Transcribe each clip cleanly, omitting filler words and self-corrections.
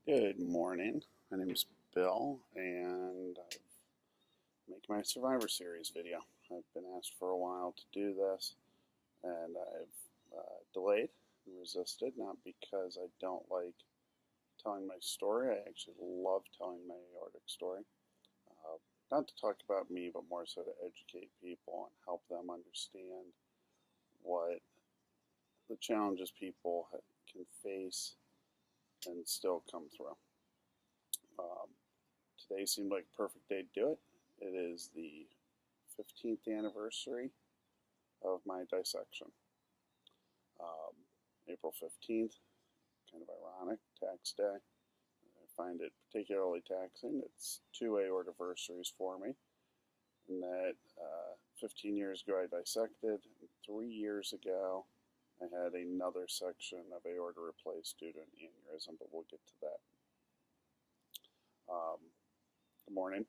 Good morning. My name is Bill, and I'm making my Survivor Series video. I've been asked for a while to do this, and I've delayed and resisted, not because I don't like telling my story. I actually love telling my aortic story. Not to talk about me, but more so to educate people and help them understand what the challenges people can face and still come through. Today seemed like a perfect day to do it. It is the 15th anniversary of my dissection. April 15th, kind of ironic, tax day. I find it particularly taxing. It's two aortiversaries for me. In that 15 years ago I dissected, and 3 years ago I had another section of aorta replaced due to an aneurysm, but we'll get to that. Good morning.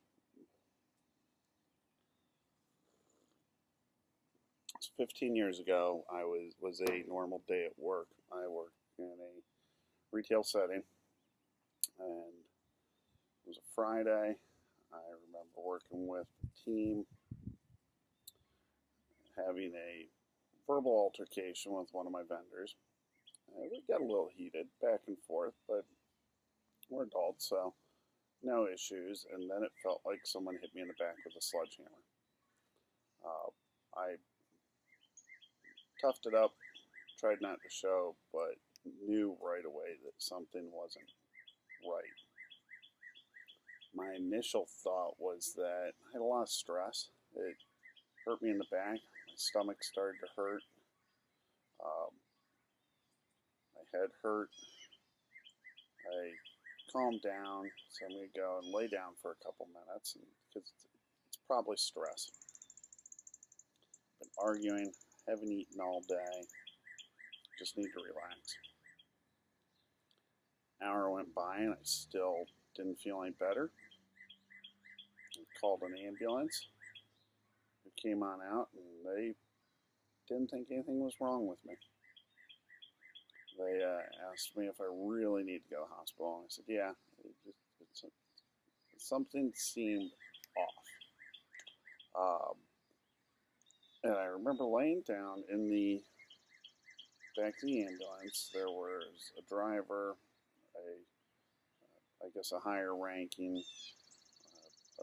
So 15 years ago, I was a normal day at work. I worked in a retail setting, and it was a Friday. I remember working with the team, having a verbal altercation with one of my vendors. We got a little heated, back and forth, but we're adults, so no issues. And then it felt like someone hit me in the back with a sledgehammer. I toughed it up, tried not to show, but knew right away that something wasn't right. My initial thought was that I had a lot of stress. It hurt me in the back. My stomach started to hurt. My head hurt. I calmed down, so I'm going to go and lay down for a couple minutes because it's probably stress. Been arguing, haven't eaten all day, just need to relax. An hour went by and I still didn't feel any better. I called an ambulance who came on out, and they didn't think anything was wrong with me. They asked me if I really need to go to the hospital, and I said, yeah, something seemed off. And I remember laying down in the back of the ambulance. There was a driver, I guess a higher ranking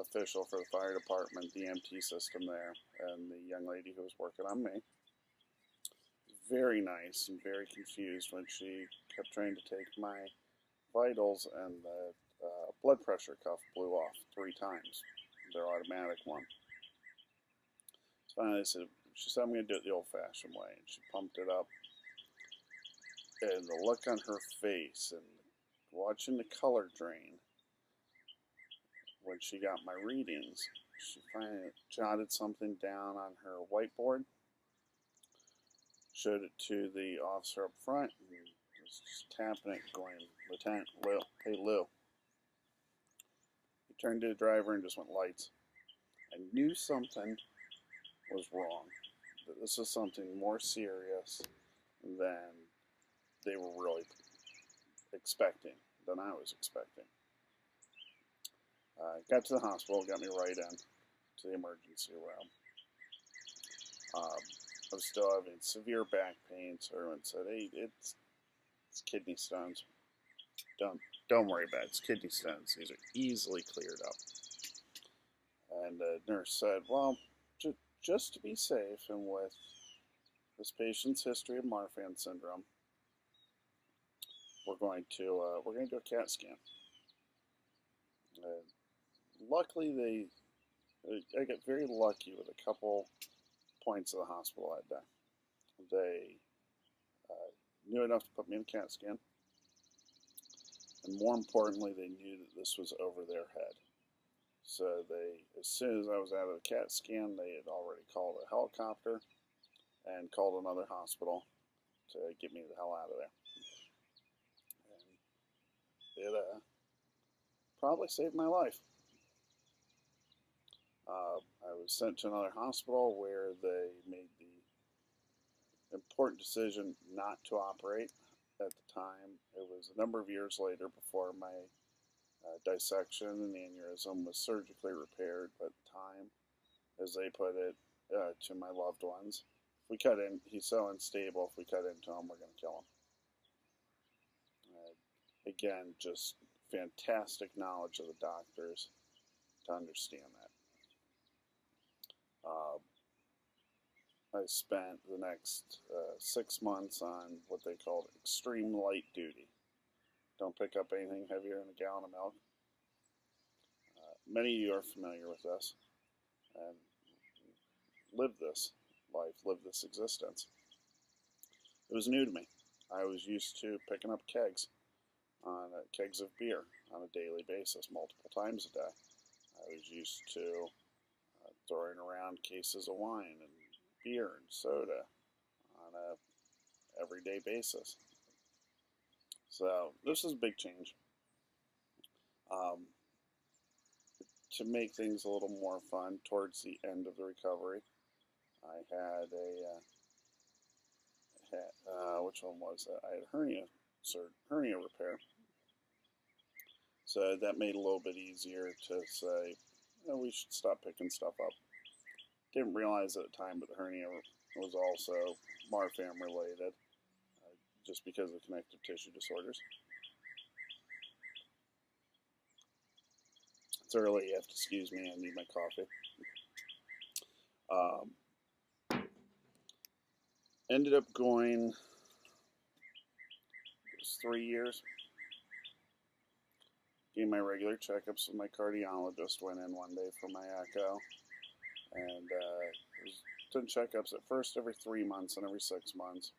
official for the fire department, the EMT system there, and the young lady who was working on me. Very nice and very confused when she kept trying to take my vitals, and the blood pressure cuff blew off 3 times, their automatic one. So finally she said, I'm going to do it the old-fashioned way, and she pumped it up. And the look on her face and watching the color drain when she got my readings, she finally jotted something down on her whiteboard, showed it to the officer up front, and was just tapping it, going, Lieutenant, Lou, hey Lou. He turned to the driver and just went, lights. I knew something was wrong, that this was something more serious than they were really expecting, than I was expecting. Got to the hospital, got me right in to the emergency room. I was still having severe back pain, so everyone said, hey, it's kidney stones. Don't worry about it, it's kidney stones. These are easily cleared up. And the nurse said, well, just to be safe, and with this patient's history of Marfan Syndrome, we're going to do a CAT scan. Luckily, I got very lucky with a couple points of the hospital that day. They knew enough to put me in a CAT scan, and more importantly, they knew that this was over their head. So as soon as I was out of the CAT scan, they had already called a helicopter and called another hospital to get me the hell out of there. And it probably saved my life. I was sent to another hospital where they made the important decision not to operate. at the time. It was a number of years later before my dissection and aneurysm was surgically repaired, but time, as they put it, to my loved ones. If we cut in, he's so unstable, if we cut into him, we're going to kill him. Again, just fantastic knowledge of the doctors to understand that. I spent the next 6 months on what they called extreme light duty. Don't pick up anything heavier than a gallon of milk. Many of you are familiar with this and live this life, live this existence. It was new to me. I was used to picking up kegs of beer on a daily basis, multiple times a day. I was used to throwing around cases of wine and beer and soda on a everyday basis. So this is a big change. To make things a little more fun, towards the end of the recovery, I had which one was that? I had hernia repair. So that made it a little bit easier to say, we should stop picking stuff up. Didn't realize at the time, but the hernia was also Marfan related, just because of connective tissue disorders. It's early, you have to excuse me, I need my coffee. Ended up going, it was 3 years. Getting my regular checkups with my cardiologist. Went in one day for my echo, and was doing checkups at first every 3 months and every 6 months.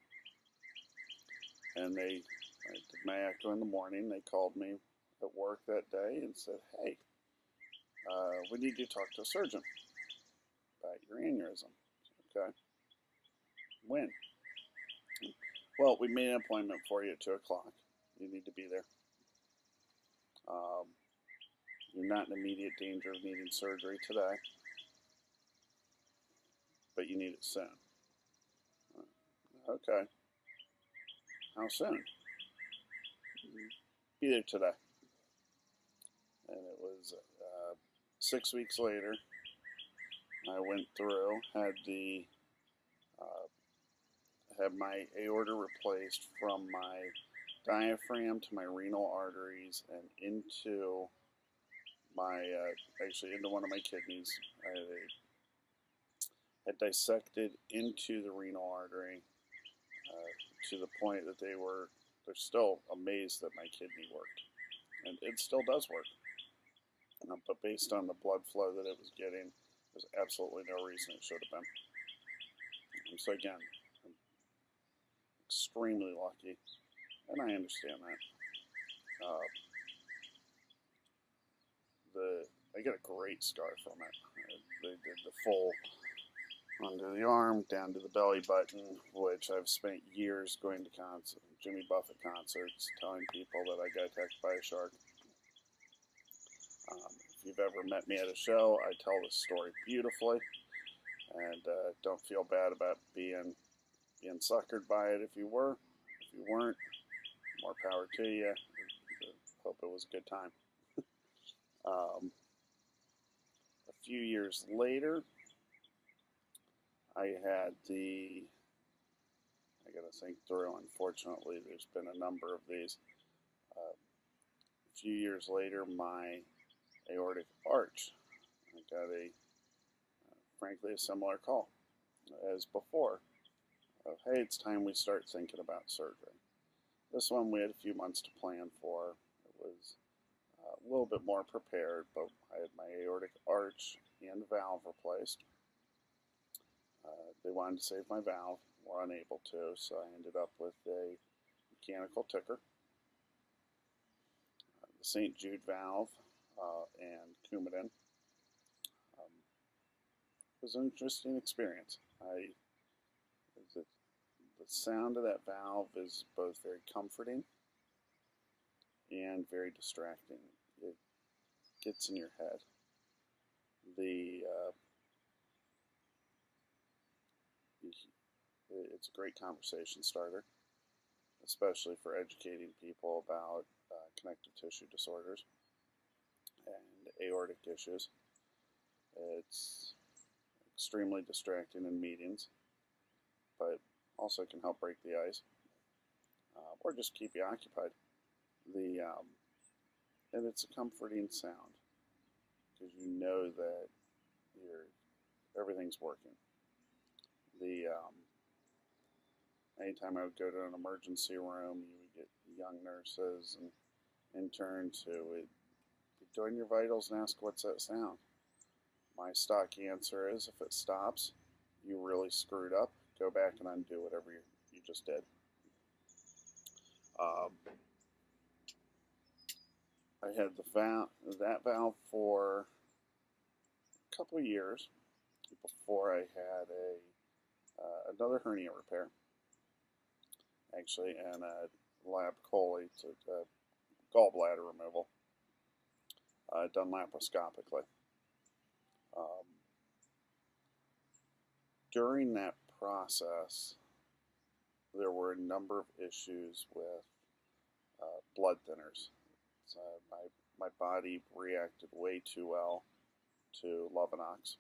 And I did my echo in the morning. They called me at work that day and said, "Hey, we need you to talk to a surgeon about your aneurysm." Okay. When? Well, we made an appointment for you at 2 o'clock. You need to be there. You're not in immediate danger of needing surgery today, but you need it soon. Okay. How soon? Be there today. And it was 6 weeks later. I went through, had my aorta replaced from my diaphragm to my renal arteries and into my, actually into one of my kidneys. I had dissected into the renal artery to the point that they're still amazed that my kidney worked. And it still does work. But based on the blood flow that it was getting, there's absolutely no reason it should have been. And so again, I'm extremely lucky, and I understand that. I get a great scar from it. They did the full under the arm, down to the belly button, which I've spent years going to Jimmy Buffett concerts, telling people that I got attacked by a shark. If you've ever met me at a show, I tell this story beautifully, and don't feel bad about being suckered by it if you were. If you weren't, more power to you. Hope it was a good time. A few years later, I gotta think through, unfortunately, there's been a number of these. A few years later, my aortic arch, I got frankly, a similar call as before of, hey, it's time we start thinking about surgery. This one we had a few months to plan for. It was a little bit more prepared, but I had my aortic arch and valve replaced. They wanted to save my valve, were unable to, so I ended up with a mechanical ticker. The St. Jude valve and Coumadin. It was an interesting experience. The sound of that valve is both very comforting and very distracting. It gets in your head. It's a great conversation starter. especially for educating people about connective tissue disorders and aortic issues. It's extremely distracting in meetings, but also can help break the ice, or just keep you occupied. And it's a comforting sound because you know that everything's working. Anytime I would go to an emergency room, you would get young nurses and interns who would join your vitals and ask, "What's that sound?" My stock answer is, if it stops, you really screwed up. Go back and undo whatever you just did. I had that valve for a couple of years before I had another hernia repair, actually, and a lap chole, gallbladder removal, done laparoscopically. During that process, there were a number of issues with blood thinners. So my body reacted way too well to Lovenox,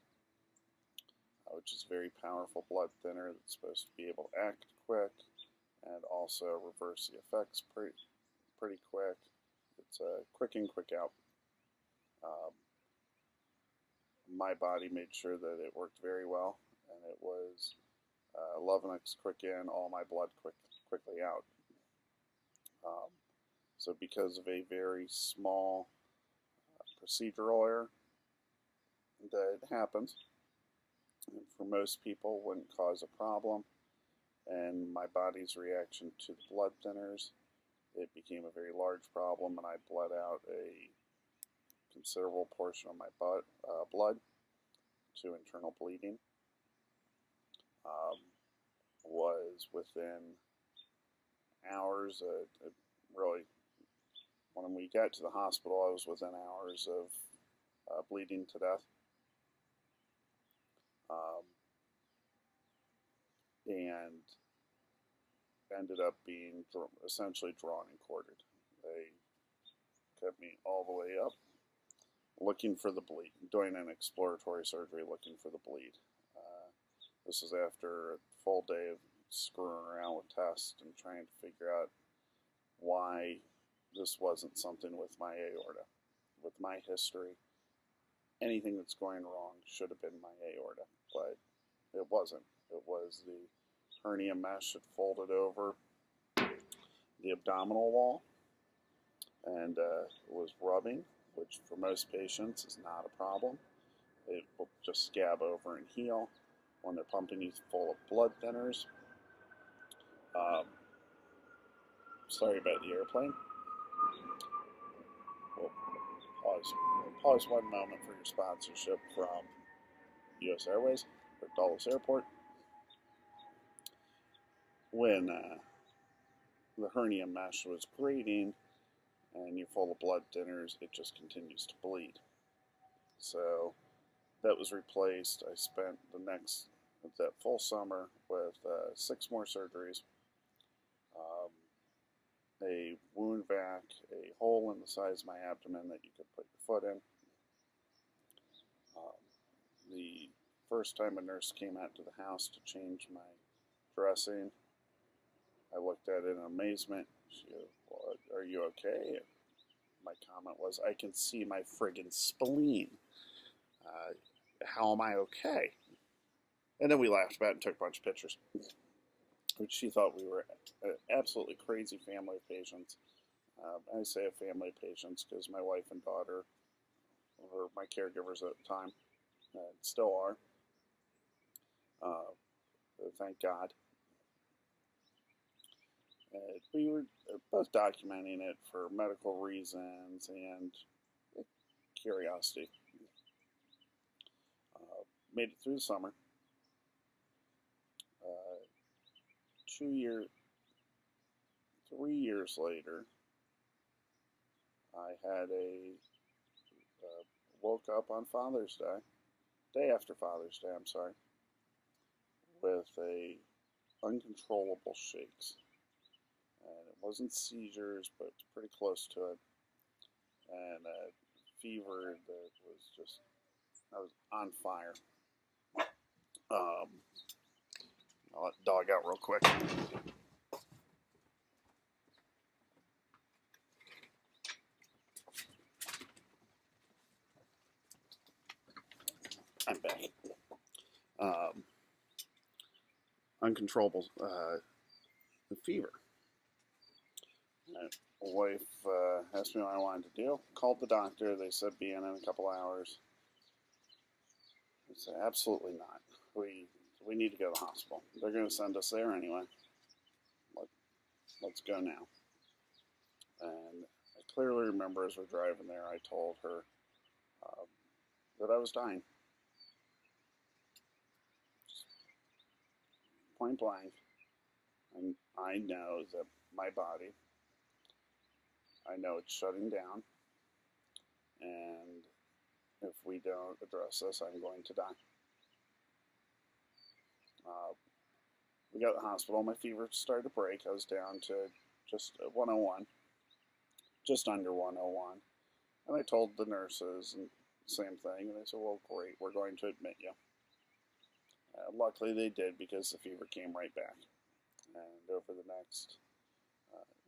which is a very powerful blood thinner that's supposed to be able to act quick and also reverse the effects pretty quick. It's a quick in, quick out. My body made sure that it worked very well, and it was Lovenox quick in, all my blood quickly out. So because of a very small procedural error that happens, and for most people wouldn't cause a problem, and my body's reaction to the blood thinners, it became a very large problem, and I bled out a considerable portion of my blood to internal bleeding. Was within hours, really, when we got to the hospital, I was within hours of bleeding to death. And ended up being essentially drawn and quartered. They kept me all the way up, looking for the bleed, doing an exploratory surgery looking for the bleed. This is after a full day of screwing around with tests and trying to figure out why this wasn't something with my aorta. With my history, anything that's going wrong should have been my aorta, but it wasn't. It was the hernia mesh had folded over the abdominal wall and was rubbing, which for most patients is not a problem. It will just scab over and heal. When they're pumping you full of blood thinners. Sorry about the airplane. We'll pause one moment for your sponsorship from U.S. Airways or Dulles Airport. When the hernia mesh was grating and you're full of blood thinners, it just continues to bleed. So that was replaced. I spent that full summer with 6 more surgeries, a wound vac, a hole in the size of my abdomen that you could put your foot in. The first time a nurse came out to the house to change my dressing, I looked at it in amazement. She goes, "Well, are you okay?" And my comment was, "I can see my friggin' spleen. How am I okay?" And then we laughed about it and took a bunch of pictures, which she thought we were an absolutely crazy family of patients. I say a family of patients because my wife and daughter were my caregivers at the time, and still are. Thank God. We were both documenting it for medical reasons and curiosity. Made it through the summer. 3 years later, I had woke up on Father's Day, day after Father's Day, I'm sorry, with uncontrollable shakes. And wasn't seizures, but it's pretty close to it, and a fever that was just, I was on fire. I'll let the dog out real quick. I'm back. Uncontrollable fever. My wife asked me what I wanted to do. Called the doctor. They said be in a couple hours. I said absolutely not. We need to go to the hospital. They're going to send us there anyway. Let's go now. And I clearly remember as we're driving there, I told her that I was dying. Point blank. And I know that my body, I know it's shutting down. And if we don't address this, I'm going to die. We got to the hospital. My fever started to break. I was down to just 101, just under 101. And I told the nurses and same thing. And they said, well, great, we're going to admit you. Luckily they did, because the fever came right back. And over the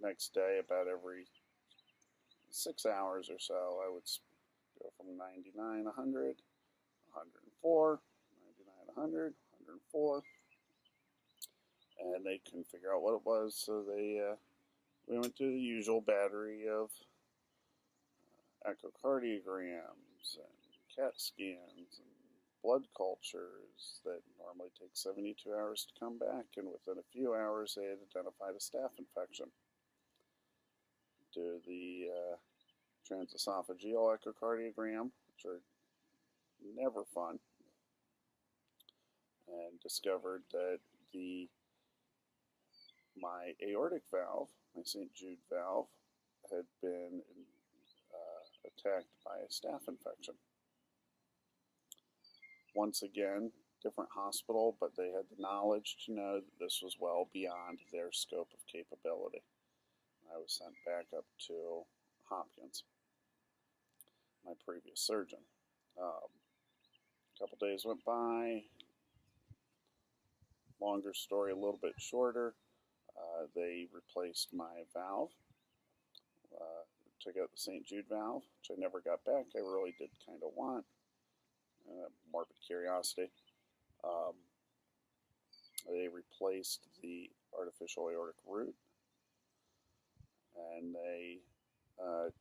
next day, about every 6 hours or so, I would go from 99, 100, 104, 99, 100, 104. And they couldn't figure out what it was, so we went through the usual battery of echocardiograms and CAT scans and blood cultures that normally take 72 hours to come back, and within a few hours they had identified a staph infection. Do the transesophageal echocardiogram, which are never fun, and discovered that my aortic valve, my St. Jude valve, had been attacked by a staph infection. Once again, different hospital, but they had the knowledge to know that this was well beyond their scope of capability. I was sent back up to Hopkins, my previous surgeon. A couple days went by. Longer story, a little bit shorter. They replaced my valve, took out the St. Jude valve, which I never got back. I really did kind of want. Morbid curiosity. They replaced the artificial aortic root, and they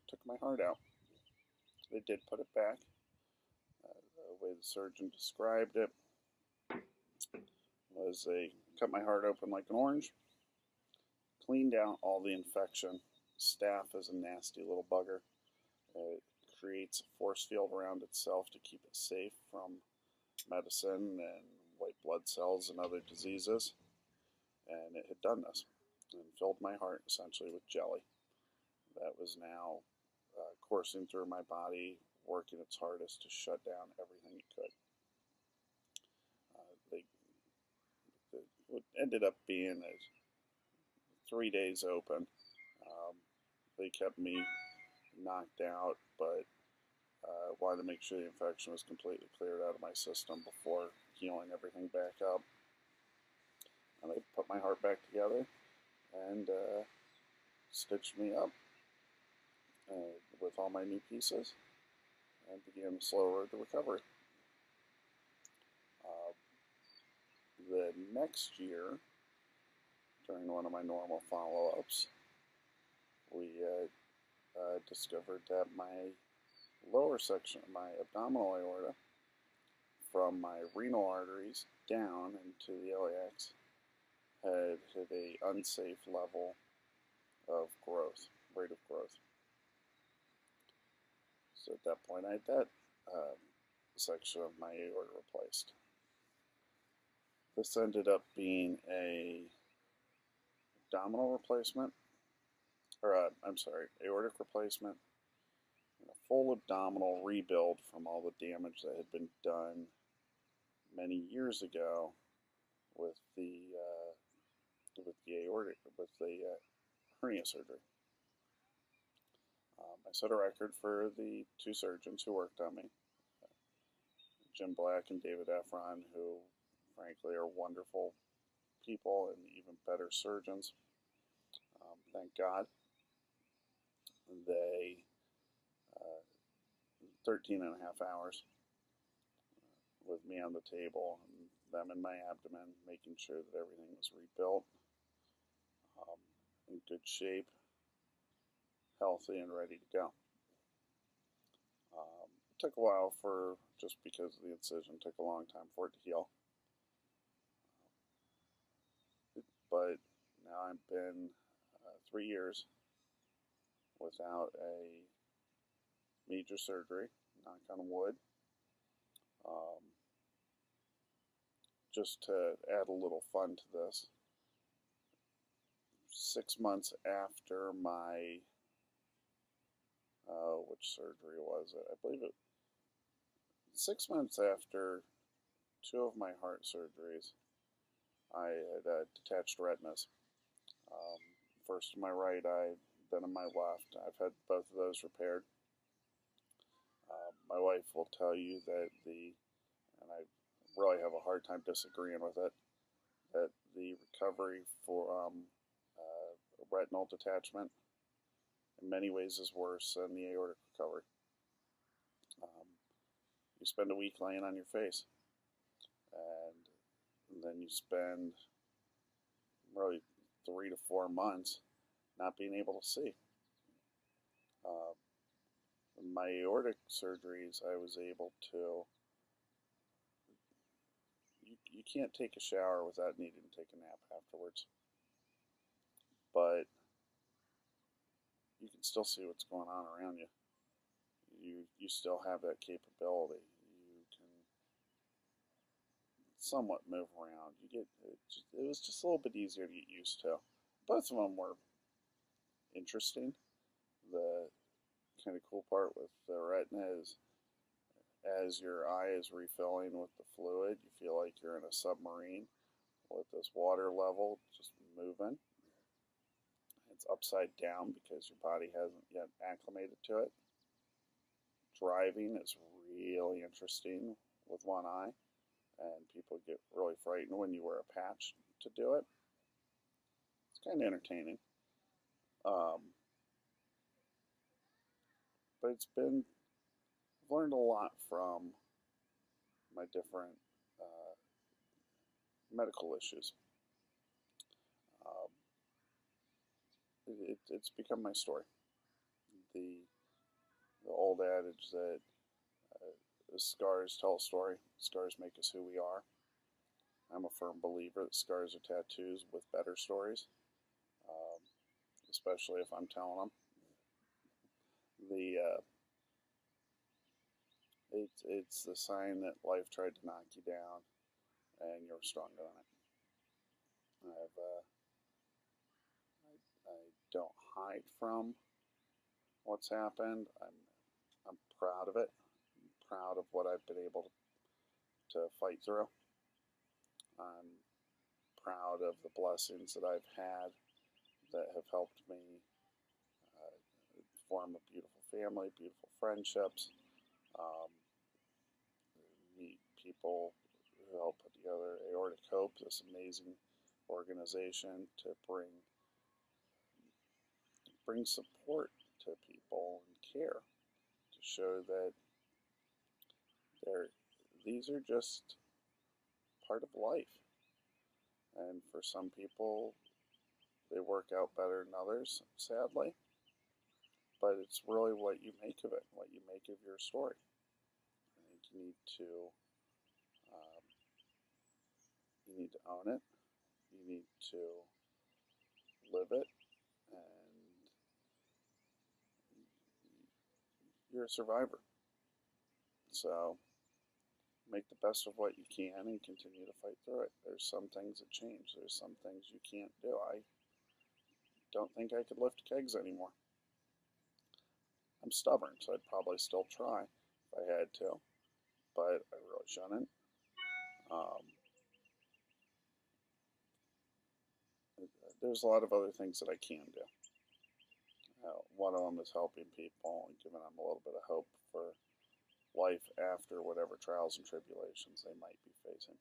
took my heart out. They did put it back. The way the surgeon described it was they cut my heart open like an orange, cleaned out all the infection. Staph is a nasty little bugger. It creates a force field around itself to keep it safe from medicine and white blood cells and other diseases. And it had done this and filled my heart essentially with jelly. That was now coursing through my body, working its hardest to shut down everything it could. It ended up being 3 days open. They kept me knocked out, but wanted to make sure the infection was completely cleared out of my system before healing everything back up. And they put my heart back together and stitched me up with all my new pieces and began the slow road to recovery. The next year, during one of my normal follow-ups, we discovered that my lower section of my abdominal aorta, from my renal arteries down into the iliacs, had hit an unsafe level of growth, rate of growth. So at that point, I had that section of my aorta replaced. This ended up being a abdominal replacement, or aortic replacement, and a full abdominal rebuild from all the damage that had been done many years ago with the hernia surgery. I set a record for the two surgeons who worked on me, Jim Black and David Efron, who frankly are wonderful people and even better surgeons. Thank God. They 13 and a half hours with me on the table and them in my abdomen, making sure that everything was rebuilt, in good shape, healthy, and ready to go. It took a while just because the incision took a long time for it to heal. But now I've been 3 years without a major surgery, knock on wood. Just to add a little fun to this, 6 months after my, which surgery was it? I believe it, 6 months after 2 of my heart surgeries, I had detached retinas. First in my right eye, then in my left. I've had both of those repaired. My wife will tell you that and I really have a hard time disagreeing with it, that the recovery for retinal detachment in many ways is worse than the aortic recovery. You spend a week laying on your face, and then you spend really 3 to 4 months not being able to see. My aortic surgeries, I was able to, you can't take a shower without needing to take a nap afterwards, but you can still see what's going on around you. You still have that capability. You can somewhat move around. It was just a little bit easier to get used to. Both of them were interesting. The kind of cool part with the retina is, as your eye is refilling with the fluid, you feel like you're in a submarine with this water level just moving. It's upside down because your body hasn't yet acclimated to it. Driving is really interesting with one eye, and people get really frightened when you wear a patch to do it. It's kind of entertaining. But I've learned a lot from my different medical issues. It's become my story. The old adage that scars tell a story, scars make us who we are. I'm a firm believer that scars are tattoos with better stories, especially if I'm telling them. It's the sign that life tried to knock you down, and you're stronger than it. I don't hide from what's happened. I'm proud of it. I'm proud of what I've been able to fight through. I'm proud of the blessings that I've had that have helped me form a beautiful family, beautiful friendships, meet people who help put together Aortic Hope, this amazing organization to bring support to people and care, to show that these are just part of life. And for some people, they work out better than others, sadly. But it's really what you make of it, what you make of your story. I think you need to own it. You need to live it, and you're a survivor. So make the best of what you can and continue to fight through it. There's some things that change. There's some things you can't do. I don't think I could lift kegs anymore. I'm stubborn, so I'd probably still try if I had to, but I really shouldn't. There's a lot of other things that I can do. One of them is helping people and giving them a little bit of hope for life after whatever trials and tribulations they might be facing.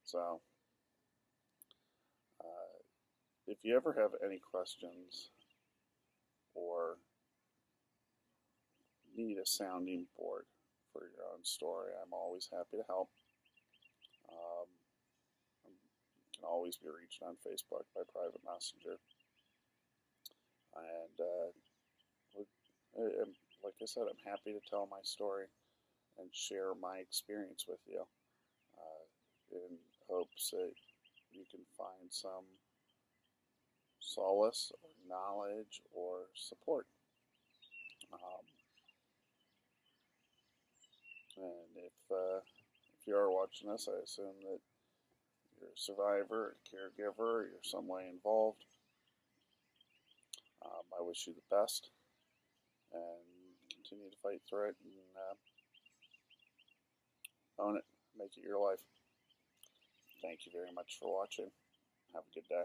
So, if you ever have any questions or need a sounding board for your own story, I'm always happy to help. You can always be reached on Facebook by private messenger. And like I said, I'm happy to tell my story and share my experience with you in hopes that you can find some solace or knowledge or support. And if you are watching this, I assume that you're a survivor, a caregiver, you're some way involved. I wish you the best and continue to fight through it and own it, make it your life. Thank you very much for watching. Have a good day.